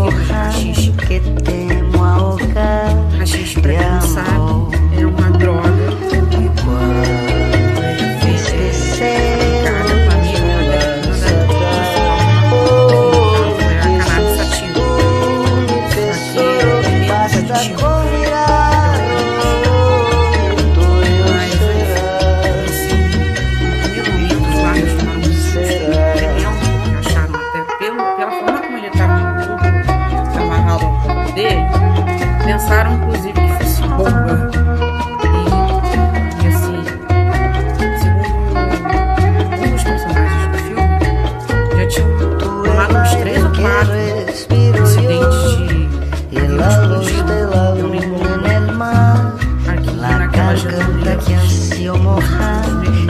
Hashish. que temo ahogar Hashish, pra de quem não sabe, amor. é uma droga Y cuando este fabricada celo com a mesma matéria-prima se da principal da maconha, que no caso é a cannabis sativa. mi Só que tesoro, tem menos basta aditivos, con mirarlo, tuyo mas será, no primeiro momento os guardas tomaram um susto tremendo, porque acharam até pela forma como ele estava todo amarrado ao corpo dele, pensaram inclusive que fosse bomba. E assim, segundo um dos personagens do filme, já tinham tú tomado el uns 3 ou aire que 4 respiro incidentes yo, y de la avião luz explodido, de la avião nem luna en pousou el mar, aqui la naquelas garganta que redondezas ansío mojar,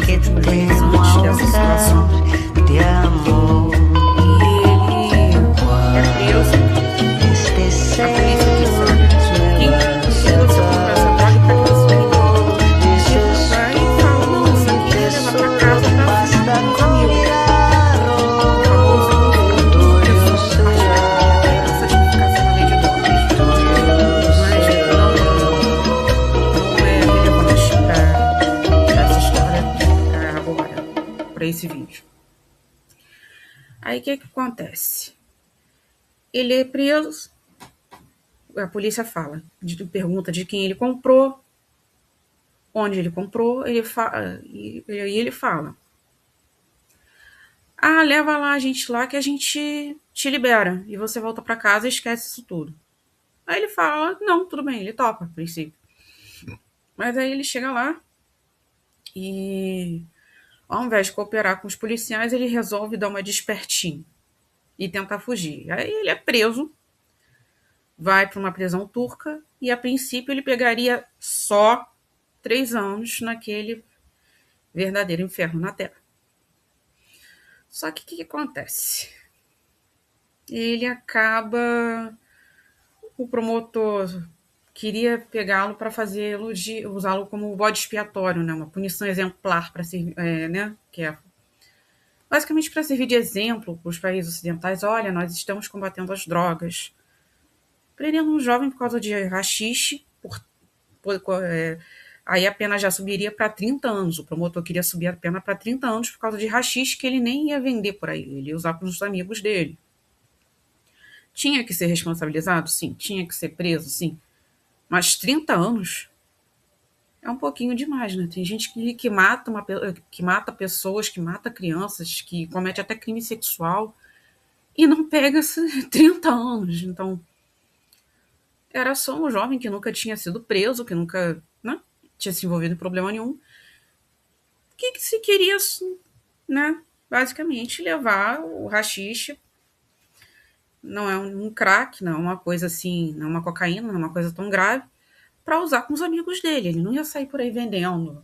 que nos meses temo antes dessa situação. ahogar de amor. E ele é preso. Este A polícia disse: celo olha, quem se precisa você comprar essa droga pra que você vai vai e fala: não, isso aqui é levar pra casa pra fumar com os amigos. O famoso presunto compartilhado, que é essa tipificação da lei de drogas. Mas não é relevante pra essa história agora, pra esse vídeo. Aí o que acontece? Ele é preso, a polícia pergunta de quem ele comprou, onde ele comprou, e ele fala: ah, leva lá a gente lá que a gente te libera, e você volta pra casa e esquece isso tudo. Aí ele fala: não, tudo bem, ele topa, a princípio. Mas aí ele chega lá e, ao invés de cooperar com os policiais, ele resolve dar uma despertinho e tentar fugir. Aí ele é preso, vai para uma prisão turca e, a princípio, ele pegaria só 3 anos naquele verdadeiro inferno na Terra. Só que o que acontece? Ele acaba... O promotor queria pegá-lo para usá-lo como bode expiatório, né? Uma punição exemplar para servir, né? Que é basicamente para servir de exemplo para os países ocidentais. Olha, nós estamos combatendo as drogas. Prendendo um jovem por causa de haxixe, aí a pena já subiria para 30 anos. O promotor queria subir a pena para 30 anos por causa de haxixe que ele nem ia vender por aí, ele ia usar para os amigos dele. Tinha que ser responsabilizado? Sim. Tinha que ser preso? Sim. Mas 30 anos é um pouquinho demais, né? Tem gente que mata pessoas, que mata crianças, que comete até crime sexual e não pega 30 anos. Então, era só um jovem que nunca tinha sido preso, que nunca, né, tinha se envolvido em problema nenhum, que se queria, né, basicamente levar o haxixe. Não é um crack, não é uma coisa assim, não é uma cocaína, não é uma coisa tão grave, para usar com os amigos dele. Ele não ia sair por aí vendendo.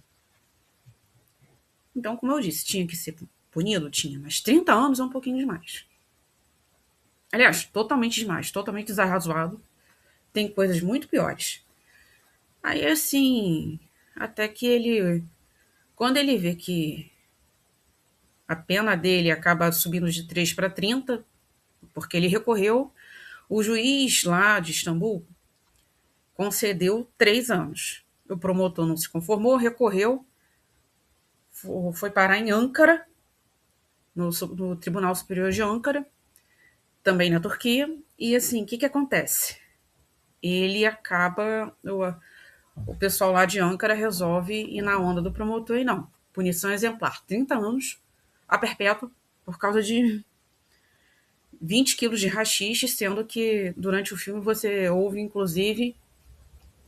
Então, como eu disse, tinha que ser punido? Tinha, mas 30 anos é um pouquinho demais. Aliás, totalmente demais, totalmente desarrazoado. Tem coisas muito piores. Aí, assim, até que ele... Quando ele vê que a pena dele acaba subindo de 3 para 30, porque ele recorreu, o juiz lá de Istambul concedeu 3 anos. O promotor não se conformou, recorreu, foi parar em Ankara, no Tribunal Superior de Ankara, também na Turquia. E assim, o que acontece? Ele acaba... O pessoal lá de Ankara resolve ir na onda do promotor e não. Punição exemplar, 30 anos a perpétua por causa de 20 quilos de haxixe, sendo que durante o filme você ouve, inclusive,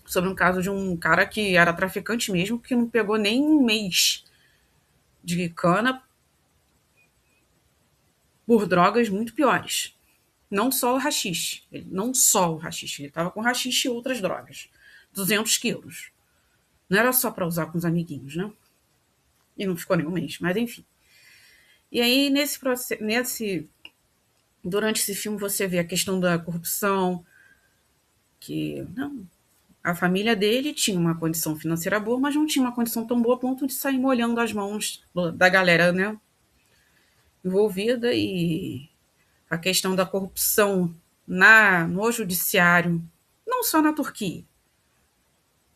sobre um caso de um cara que era traficante mesmo, que não pegou nem um mês de cana por drogas muito piores. Não só o haxixe. Não só o haxixe. Ele estava com haxixe e outras drogas. 200 quilos. Não era só para usar com os amiguinhos, né? E não ficou nem um mês, mas enfim. E aí, durante esse filme, você vê a questão da corrupção, que não, a família dele tinha uma condição financeira boa, mas não tinha uma condição tão boa a ponto de sair molhando as mãos da galera, né, envolvida. E a questão da corrupção no judiciário, não só na Turquia,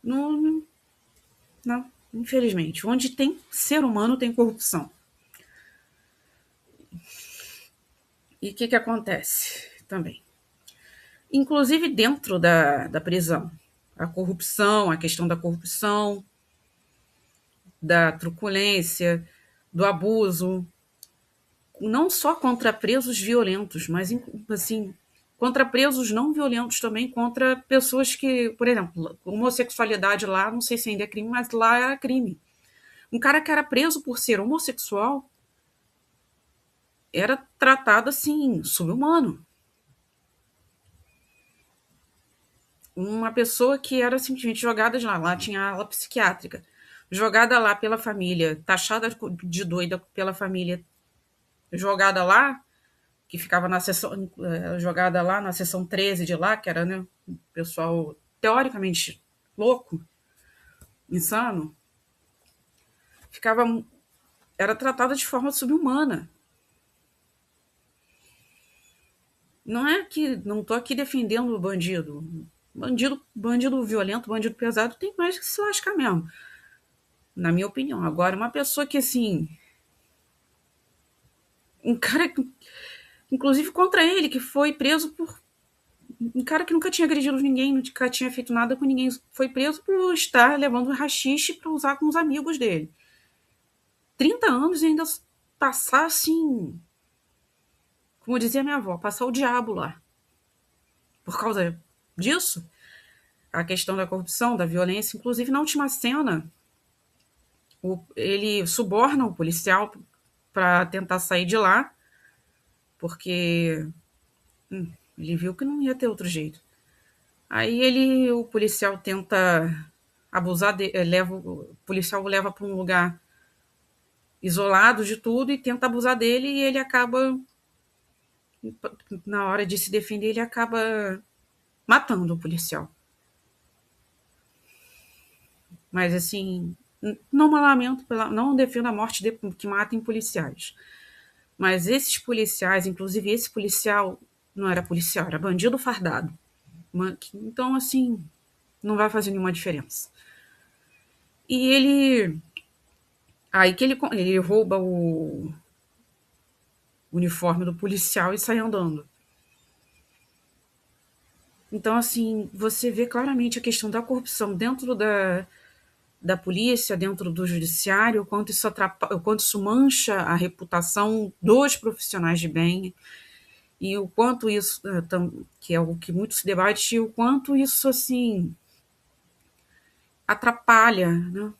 no, não, infelizmente, onde tem ser humano tem corrupção. E o que acontece também? Inclusive dentro da prisão, a questão da corrupção, da truculência, do abuso, não só contra presos violentos, mas assim, contra presos não violentos também, contra pessoas que, por exemplo, homossexualidade lá, não sei se ainda é crime, mas lá era crime. Um cara que era preso por ser homossexual era tratado assim, subhumano. Uma pessoa que era simplesmente jogada de lá tinha ala psiquiátrica, jogada lá pela família, taxada de doida pela família, jogada lá, que ficava na seção, jogada lá na seção 13 de lá, que era, né, o pessoal teoricamente louco, insano, ficava, era tratada de forma subhumana. Não é que não estou aqui defendendo o bandido. Bandido violento, bandido pesado, tem mais que se lascar mesmo, na minha opinião. Agora, uma pessoa que, assim, um cara, inclusive contra ele, que foi preso por um cara que nunca tinha agredido ninguém, nunca tinha feito nada com ninguém, foi preso por estar levando rachixe para usar com os amigos dele. 30 anos e ainda passar assim, como dizia minha avó, passar o diabo lá. Por causa disso, a questão da corrupção, da violência, inclusive na última cena, ele suborna o policial para tentar sair de lá, porque ele viu que não ia ter outro jeito. Aí o policial tenta abusar o policial leva para um lugar isolado de tudo e tenta abusar dele e ele acaba, na hora de se defender, ele acaba matando o policial. Mas assim, não me lamento, não defendo a morte que matem policiais. Mas esses policiais, inclusive esse policial, não era policial, era bandido fardado. Então, assim, não vai fazer nenhuma diferença. E ele. Aí que ele rouba o uniforme do policial e sai andando. Então, assim, você vê claramente a questão da corrupção dentro da polícia, dentro do judiciário, o quanto isso mancha a reputação dos profissionais de bem, e o quanto isso, que é o que muito se debate, e o quanto isso, assim, atrapalha, né,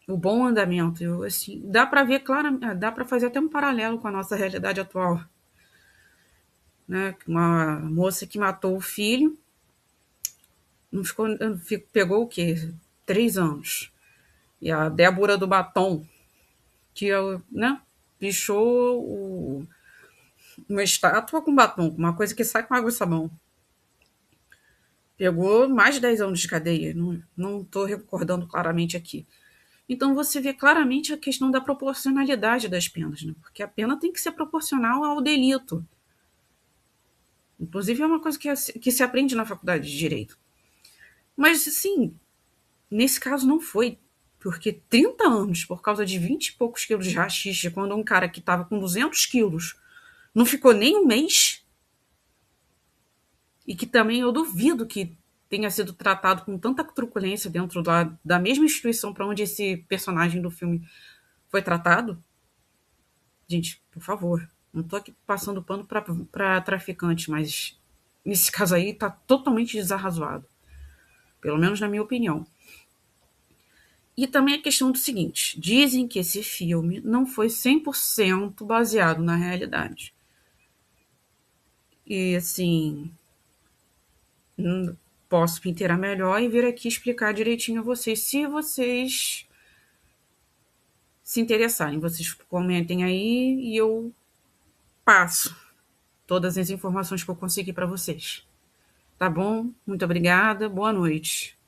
o bom andamento. Assim, dá para ver claramente, dá para fazer até um paralelo com a nossa realidade atual. Né? Uma moça que matou o filho, não ficou, pegou o quê? 3 anos. E a Débora do Batom, que né, pichou uma estátua com batom, uma coisa que sai com água e sabão. Pegou mais de 10 anos de cadeia, não estou recordando claramente aqui. Então você vê claramente a questão da proporcionalidade das penas, né? Porque a pena tem que ser proporcional ao delito. Inclusive é uma coisa que se aprende na faculdade de Direito. Mas, assim, nesse caso não foi, porque 30 anos, por causa de 20 e poucos quilos de rachixe, quando um cara que estava com 200 quilos não ficou nem um mês, e que também eu duvido que tenha sido tratado com tanta truculência dentro da mesma instituição para onde esse personagem do filme foi tratado. Gente, por favor, não estou aqui passando pano para traficante, mas nesse caso aí está totalmente desarrazoado, pelo menos na minha opinião. E também a questão do seguinte, dizem que esse filme não foi 100% baseado na realidade. E, assim, posso me inteirar melhor e vir aqui explicar direitinho a vocês, se vocês se interessarem. Vocês comentem aí e eu passo todas as informações que eu consegui para vocês. Tá bom? Muito obrigada. Boa noite.